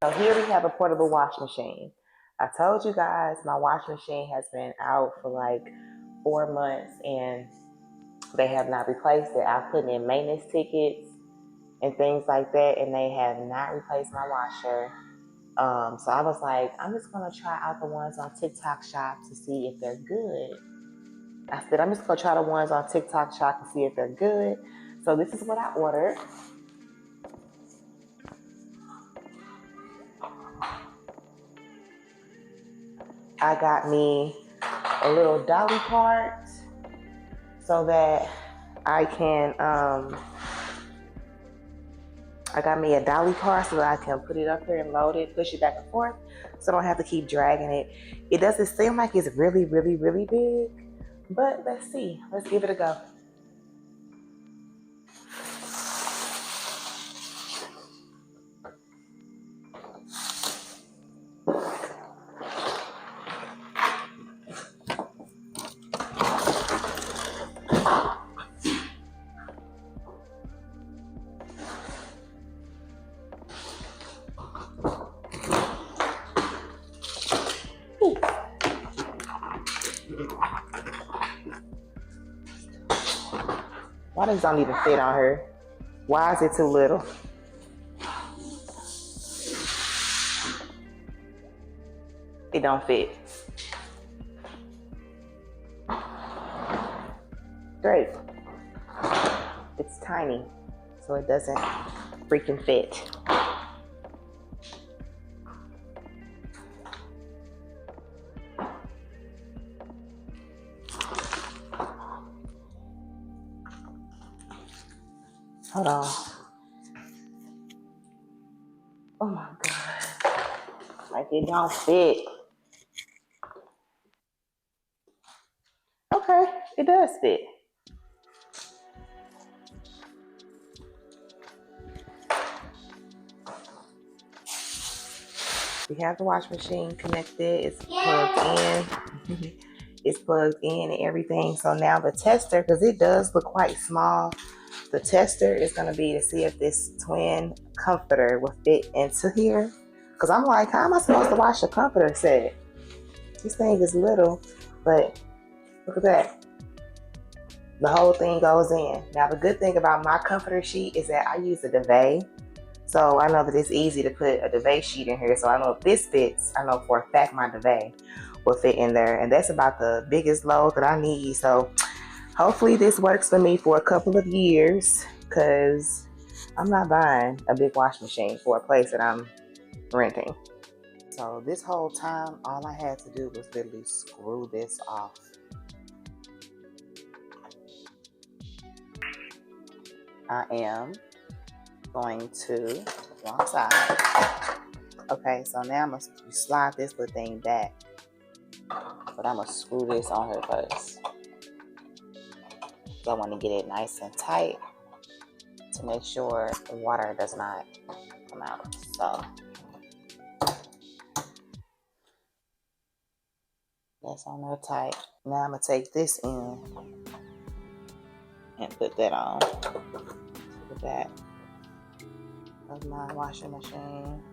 So here we have a portable wash machine. I told you guys my washing machine has been out for like 4 months and they have not replaced it. I put in maintenance tickets and things like that, and they have not replaced my washer. So I was like, I'm just gonna try out the ones on TikTok Shop to see if they're good. I said, I'm just gonna try the ones on TikTok Shop to see if they're good. So this is what I ordered. I got me a little dolly cart so that I can, I got me a dolly cart so that I can put it up here and load it, push it back and forth so I don't have to keep dragging it. It doesn't seem like it's really, really, really big, but let's see. Let's give it a go. Why does it don't even fit on her? Why is it too little? It don't fit. Great. It's tiny, so it doesn't freaking fit. Hold on. Oh my God. Like it don't fit. Okay, it does fit. We have the wash machine connected. It's plugged in. It's plugged in and everything. So now the tester, because it does look quite small, the tester is going to be to see if this twin comforter will fit into here. Because I'm like, how am I supposed to wash a comforter set? This thing is little, but look at that. The whole thing goes in. Now, the good thing about my comforter sheet is that I use a duvet. So I know that it's easy to put a duvet sheet in here. So I know if this fits, I know for a fact my duvet will fit in there. And that's about the biggest load that I need. So hopefully this works for me for a couple of years, because I'm not buying a big wash machine for a place that I'm renting. So this whole time, all I had to do was literally screw this off. I am going to wrong side. Okay, so now I'm gonna slide this little thing back, but I'm gonna screw this on her first. So I want to get it nice and tight to make sure the water does not come out. So that's on there tight. Now I'm gonna take this in and put that on to the back of my washing machine.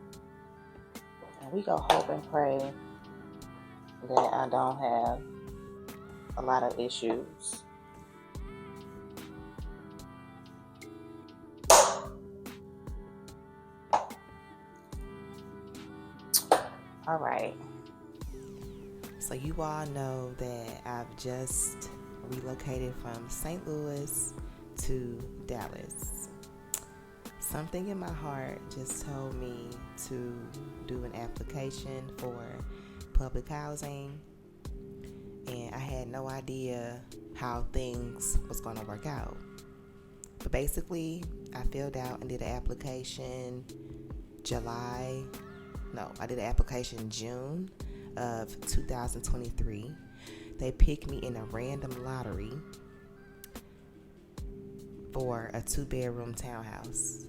And we go hope and pray that I don't have a lot of issues. All right. So you all know that I've just relocated from St. Louis to Dallas. Something in my heart just told me to do an application for public housing, and I had no idea how things was going to work out. But basically, I filled out and did an application I did an application June of 2023. They picked me in a random lottery for a 2-bedroom townhouse.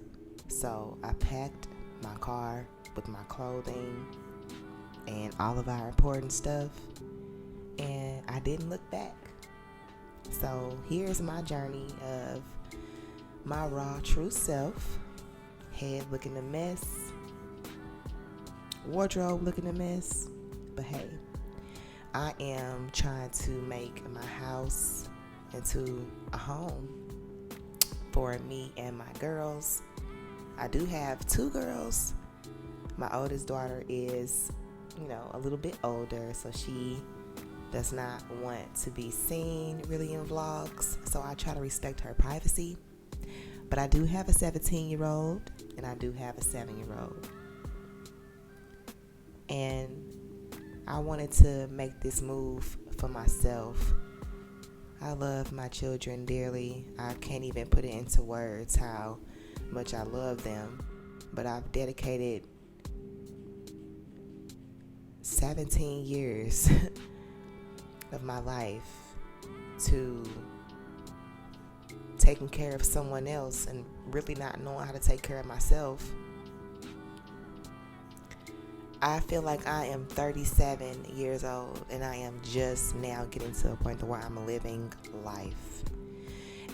So I packed my car with my clothing and all of our important stuff, and I didn't look back. So here's my journey of my raw, true self, head looking a mess, wardrobe looking a mess, but hey, I am trying to make my house into a home for me and my girls. I do have 2 girls. My oldest daughter is, a little bit older, so she does not want to be seen really in vlogs, so I try to respect her privacy. But I do have a 17-year-old and I do have a 7-year-old. And I wanted to make this move for myself. I love my children dearly. I can't even put it into words how much I love them. But I've dedicated 17 years of my life to taking care of someone else and really not knowing how to take care of myself. I feel like I am 37 years old and I am just now getting to a point where I'm living life.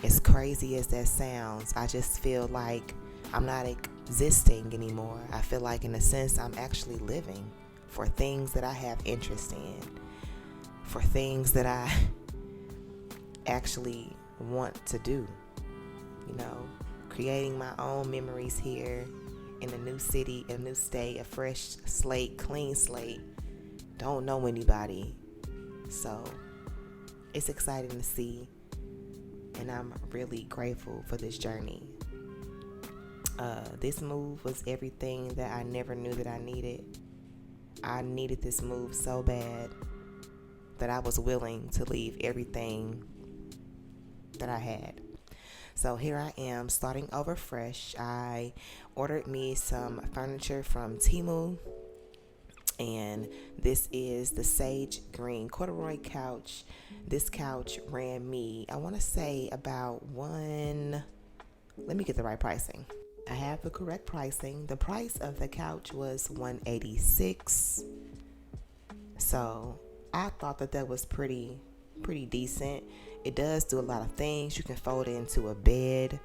As crazy as that sounds, I just feel like I'm not existing anymore. I feel like in a sense I'm actually living for things that I have interest in, for things that I actually want to do. Creating my own memories here in a new city, a new state, a fresh slate, clean slate. Don't know anybody. So it's exciting to see, and I'm really grateful for this journey. This move was everything that I never knew that I needed. I needed this move so bad that I was willing to leave everything that I had. So here I am starting over fresh. I ordered me some furniture from temu, and this is the sage green corduroy couch. This couch ran me, I want to say about let me get the right pricing. I have the correct pricing. The price of the couch was $186. So I thought that was pretty decent. It does do a lot of things. You can fold it into a bed.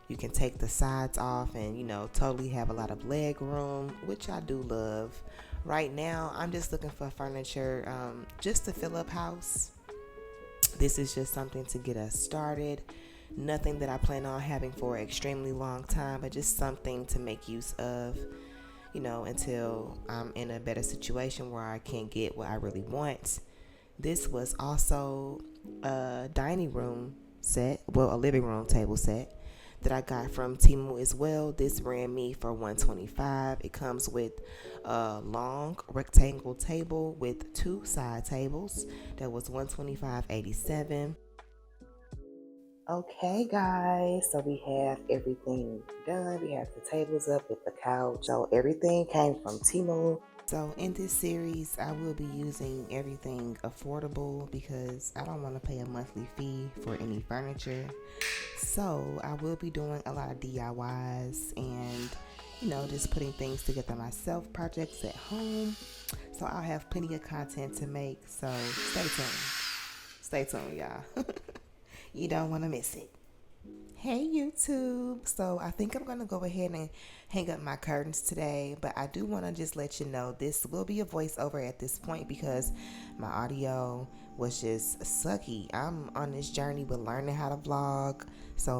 You can take the sides off and, totally have a lot of leg room, which I do love. Right now, I'm just looking for furniture just to fill up house. This is just something to get us started. Nothing that I plan on having for an extremely long time, but just something to make use of, until I'm in a better situation where I can get what I really want. This was also a dining room set, a living room table set that I got from temu as well. This ran me for $125. It comes with a long rectangle table with 2 side tables. That was $125.87. Okay, guys, so we have everything done. We have the tables up with the couch. So everything came from temu. So in this series, I will be using everything affordable because I don't want to pay a monthly fee for any furniture. So I will be doing a lot of DIYs and, just putting things together myself, projects at home. So I'll have plenty of content to make. So stay tuned. Stay tuned, y'all. You don't want to miss it. Hey YouTube. So I think I'm going to go ahead and hang up my curtains today, but I do want to just let you know this will be a voiceover at this point because my audio was just sucky. I'm on this journey with learning how to vlog. So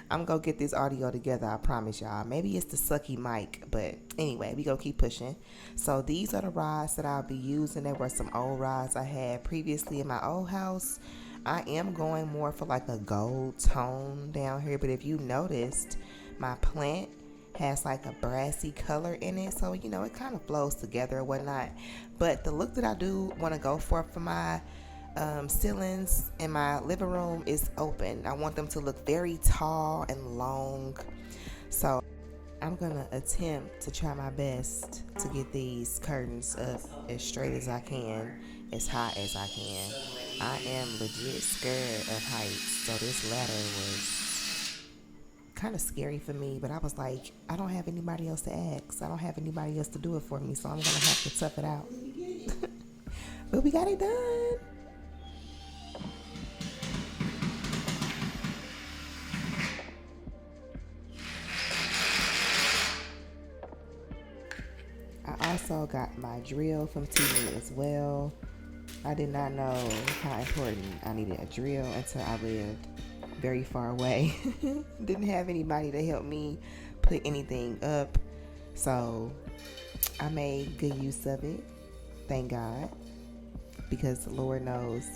I'm going to get this audio together, I promise y'all. Maybe it's the sucky mic, but anyway, we going to keep pushing. So these are the rods that I'll be using. There were some old rods I had previously in my old house. I am going more for like a gold tone down here, but if you noticed, my plant has like a brassy color in it, so it kind of flows together and whatnot. But the look that I do want to go for my ceilings in my living room is open. I want them to look very tall and long, so I'm gonna attempt to try my best to get these curtains up as straight as I can, as high as I can. I am legit scared of heights, so this ladder was kind of scary for me, but I was like, I don't have anybody else to ask. I don't have anybody else to do it for me, so I'm gonna have to tough it out. But we got it done. also got my drill from temu as well. I did not know how important I needed a drill until I lived very far away. Didn't have anybody to help me put anything up. So I made good use of it. Thank God. Because the Lord knows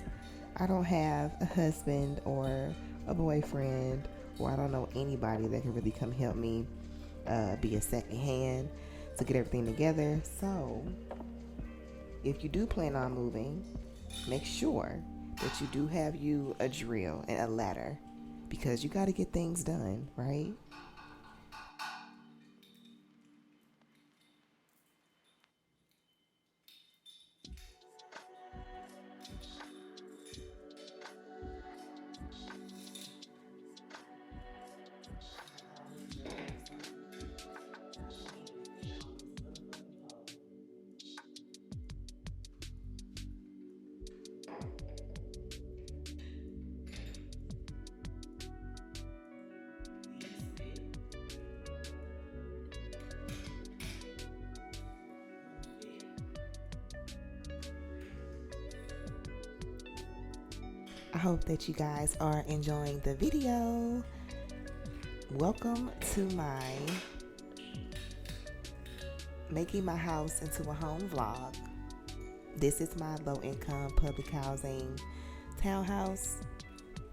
I don't have a husband or a boyfriend, or I don't know anybody that can really come help me be a second hand to get everything together. So if you do plan on moving, make sure that you do have you a drill and a ladder, because you got to get things done, right? I hope that you guys are enjoying the video. Welcome to my making my house into a home vlog. This is my low-income public housing townhouse,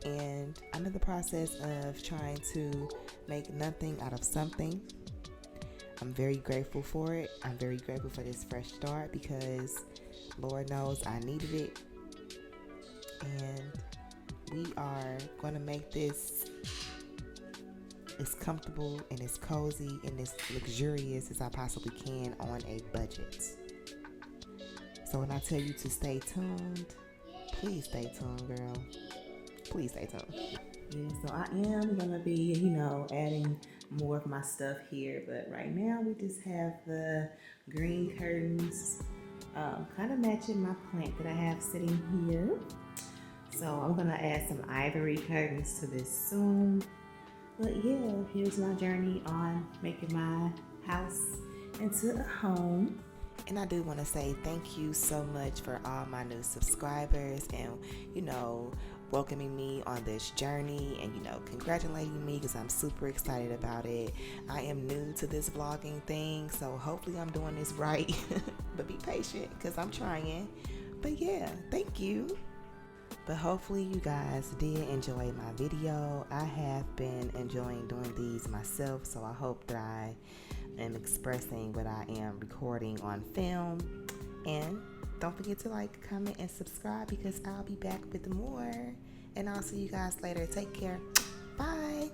and I'm in the process of trying to make nothing out of something. I'm very grateful for it. I'm very grateful for this fresh start, because Lord knows I needed it. And we are going to make this as comfortable and as cozy and as luxurious as I possibly can on a budget. So when I tell you to stay tuned, please stay tuned, girl. Please stay tuned. Yeah, so I am going to be, adding more of my stuff here. But right now we just have the green curtains kind of matching my plant that I have sitting here. So I'm going to add some ivory curtains to this soon. But yeah, here's my journey on making my house into a home. And I do want to say thank you so much for all my new subscribers and, welcoming me on this journey and, congratulating me, because I'm super excited about it. I am new to this vlogging thing, so hopefully I'm doing this right. But be patient, because I'm trying. But yeah, thank you. But hopefully you guys did enjoy my video. I have been enjoying doing these myself, so I hope that I am expressing what I am recording on film. And don't forget to like, comment, and subscribe, because I'll be back with more. And I'll see you guys later. Take care. Bye.